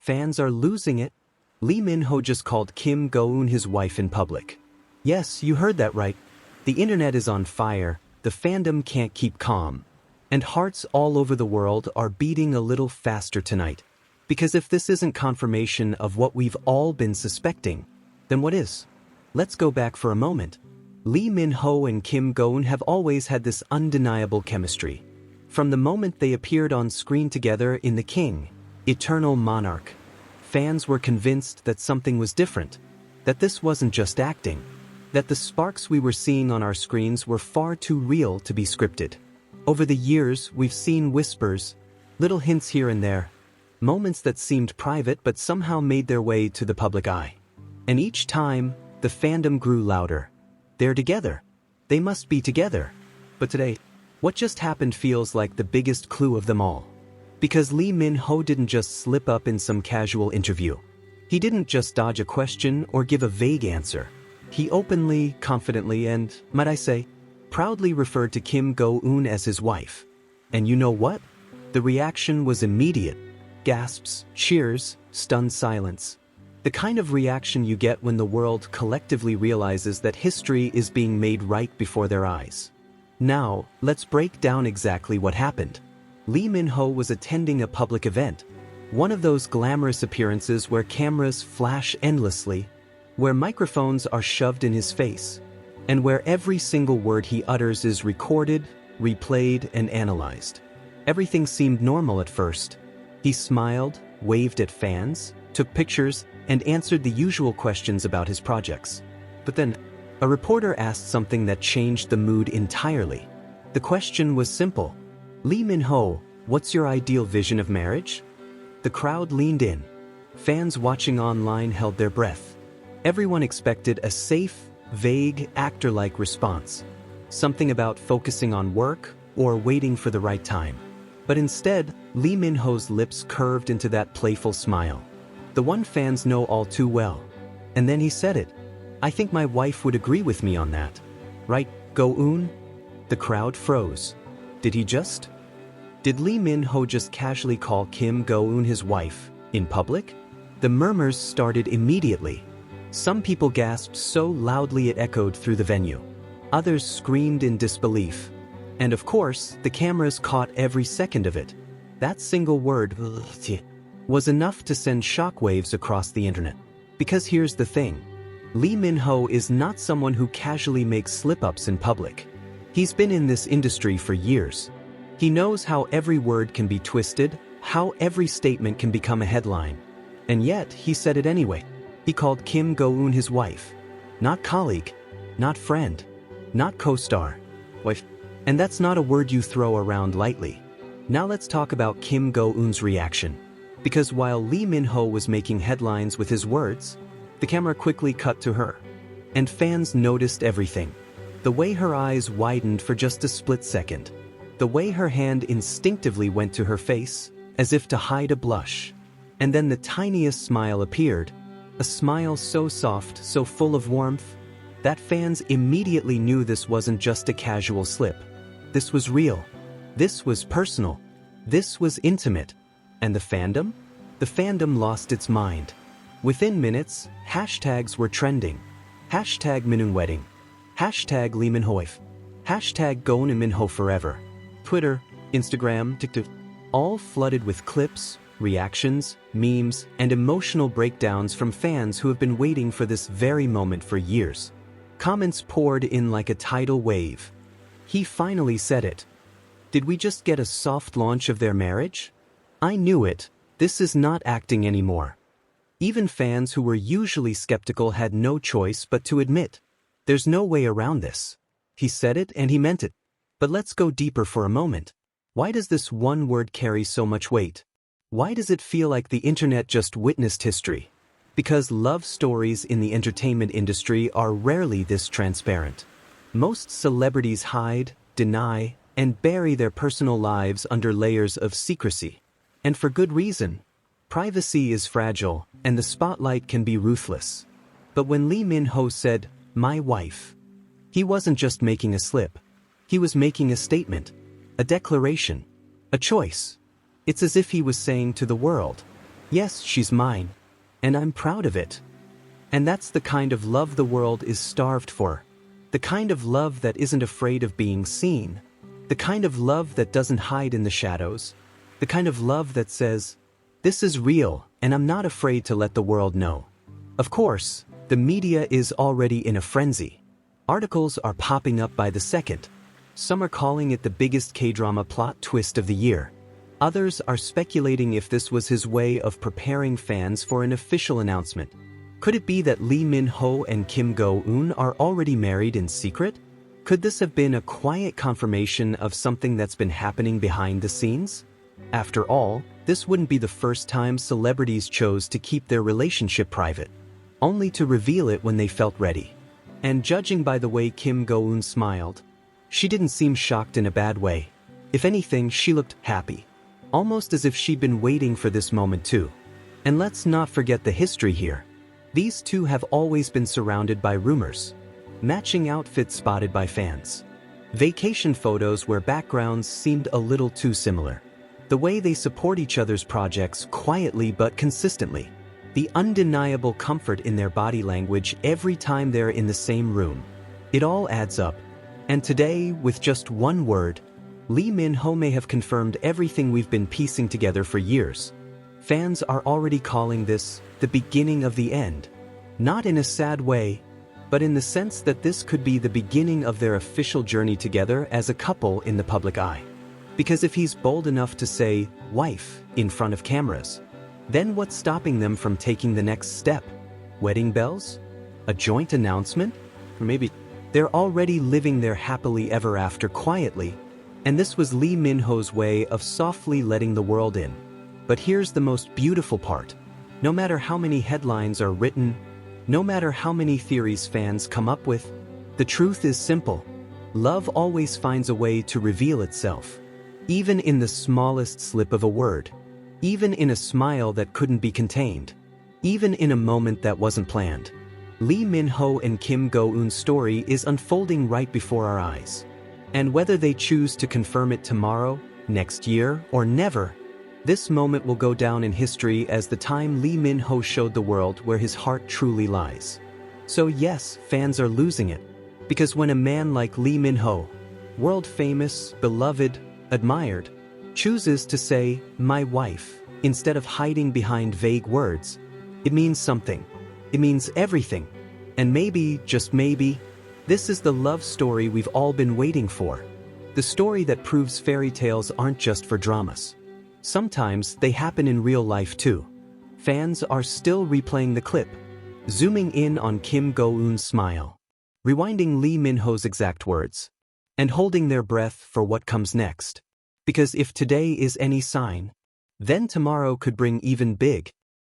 Fans are losing it. Lee Min-ho just called Kim Go-eun his wife in public. Yes, you heard that right. The internet is on fire, the fandom can't keep calm. And hearts all over the world are beating a little faster tonight. Because if this isn't confirmation of what we've all been suspecting, then what is? Let's go back for a moment. Lee Min-ho and Kim Go-eun have always had this undeniable chemistry. From the moment they appeared on screen together in The King, Eternal Monarch, fans were convinced that something was different, that this wasn't just acting, that the sparks we were seeing on our screens were far too real to be scripted. Over the years, we've seen whispers, little hints here and there, moments that seemed private but somehow made their way to the public eye. And each time, the fandom grew louder. They're together. They must be together. But today, what just happened feels like the biggest clue of them all. Because Lee Min-ho didn't just slip up in some casual interview. He didn't just dodge a question or give a vague answer. He openly, confidently, and, might I say, proudly referred to Kim Go-eun as his wife. And you know what? The reaction was immediate. Gasps, cheers, stunned silence. The kind of reaction you get when the world collectively realizes that history is being made right before their eyes. Now, let's break down exactly what happened. Lee Min-ho was attending a public event, one of those glamorous appearances where cameras flash endlessly, where microphones are shoved in his face, and where every single word he utters is recorded, replayed, and analyzed. Everything seemed normal at first. He smiled, waved at fans, took pictures, and answered the usual questions about his projects. But then, a reporter asked something that changed the mood entirely. The question was simple. Lee Min-ho, what's your ideal vision of marriage? The crowd leaned in. Fans watching online held their breath. Everyone expected a safe, vague, actor-like response. Something about focusing on work or waiting for the right time. But instead, Lee Min-ho's lips curved into that playful smile. The one fans know all too well. And then he said it. I think my wife would agree with me on that. Right, Go-eun? The crowd froze. Did he just? Did Lee Min-ho just casually call Kim Go-eun his wife, in public? The murmurs started immediately. Some people gasped so loudly it echoed through the venue. Others screamed in disbelief. And of course, the cameras caught every second of it. That single word was enough to send shockwaves across the internet. Because here's the thing. Lee Min-ho is not someone who casually makes slip-ups in public. He's been in this industry for years. He knows how every word can be twisted, how every statement can become a headline. And yet, he said it anyway. He called Kim Go-eun his wife. Not colleague, not friend, not co-star. Wife. And that's not a word you throw around lightly. Now let's talk about Kim Go-eun's reaction. Because while Lee Min-ho was making headlines with his words, the camera quickly cut to her. And fans noticed everything. The way her eyes widened for just a split second. The way her hand instinctively went to her face, as if to hide a blush. And then the tiniest smile appeared. A smile so soft, so full of warmth, that fans immediately knew this wasn't just a casual slip. This was real. This was personal. This was intimate. And the fandom? The fandom lost its mind. Within minutes, hashtags were trending. Hashtag Minun Wedding. Hashtag Lee Min-ho. Hashtag Go-eun and Min-ho Forever. Twitter, Instagram, TikTok, all flooded with clips, reactions, memes, and emotional breakdowns from fans who have been waiting for this very moment for years. Comments poured in like a tidal wave. He finally said it. Did we just get a soft launch of their marriage? I knew it. This is not acting anymore. Even fans who were usually skeptical had no choice but to admit. There's no way around this. He said it and he meant it. But let's go deeper for a moment. Why does this one word carry so much weight? Why does it feel like the internet just witnessed history? Because love stories in the entertainment industry are rarely this transparent. Most celebrities hide, deny, and bury their personal lives under layers of secrecy. And for good reason. Privacy is fragile, and the spotlight can be ruthless. But when Lee Min-ho said, "My wife," he wasn't just making a slip. He was making a statement, a declaration, a choice. It's as if he was saying to the world, Yes, she's mine. And I'm proud of it. And that's the kind of love the world is starved for. The kind of love that isn't afraid of being seen. The kind of love that doesn't hide in the shadows. The kind of love that says, "This is real, and I'm not afraid to let the world know." Of course, the media is already in a frenzy. Articles are popping up by the second. Some are calling it the biggest K-drama plot twist of the year. Others are speculating if this was his way of preparing fans for an official announcement. Could it be that Lee Min-ho and Kim Go-eun are already married in secret? Could this have been a quiet confirmation of something that's been happening behind the scenes? After all, this wouldn't be the first time celebrities chose to keep their relationship private, only to reveal it when they felt ready. And judging by the way Kim Go-eun smiled, she didn't seem shocked in a bad way. If anything, she looked happy, almost as if she'd been waiting for this moment too. And let's not forget the history here. These two have always been surrounded by rumors. Matching outfits spotted by fans. Vacation photos where backgrounds seemed a little too similar. The way they support each other's projects quietly but consistently. The undeniable comfort in their body language every time they're in the same room. It all adds up. And today, with just one word, Lee Min-ho may have confirmed everything we've been piecing together for years. Fans are already calling this the beginning of the end. Not in a sad way, but in the sense that this could be the beginning of their official journey together as a couple in the public eye. Because if he's bold enough to say, "wife," in front of cameras, then what's stopping them from taking the next step? Wedding bells? A joint announcement? Or maybe they're already living their happily ever after quietly, and this was Lee Min-ho's way of softly letting the world in. But here's the most beautiful part. No matter how many headlines are written, no matter how many theories fans come up with, the truth is simple. Love always finds a way to reveal itself. Even in the smallest slip of a word. Even in a smile that couldn't be contained. Even in a moment that wasn't planned. Lee Min-ho and Kim Go-eun's story is unfolding right before our eyes. And whether they choose to confirm it tomorrow, next year, or never, this moment will go down in history as the time Lee Min-ho showed the world where his heart truly lies. So yes, fans are losing it. Because when a man like Lee Min-ho, world-famous, beloved, admired, chooses to say, "my wife," instead of hiding behind vague words, it means something. It means everything. And maybe, just maybe, this is the love story we've all been waiting for. The story that proves fairy tales aren't just for dramas. Sometimes they happen in real life too. Fans are still replaying the clip, zooming in on Kim Go-eun's smile, rewinding Lee Min-ho's exact words, and holding their breath for what comes next. Because if today is any sign, then tomorrow could bring even big,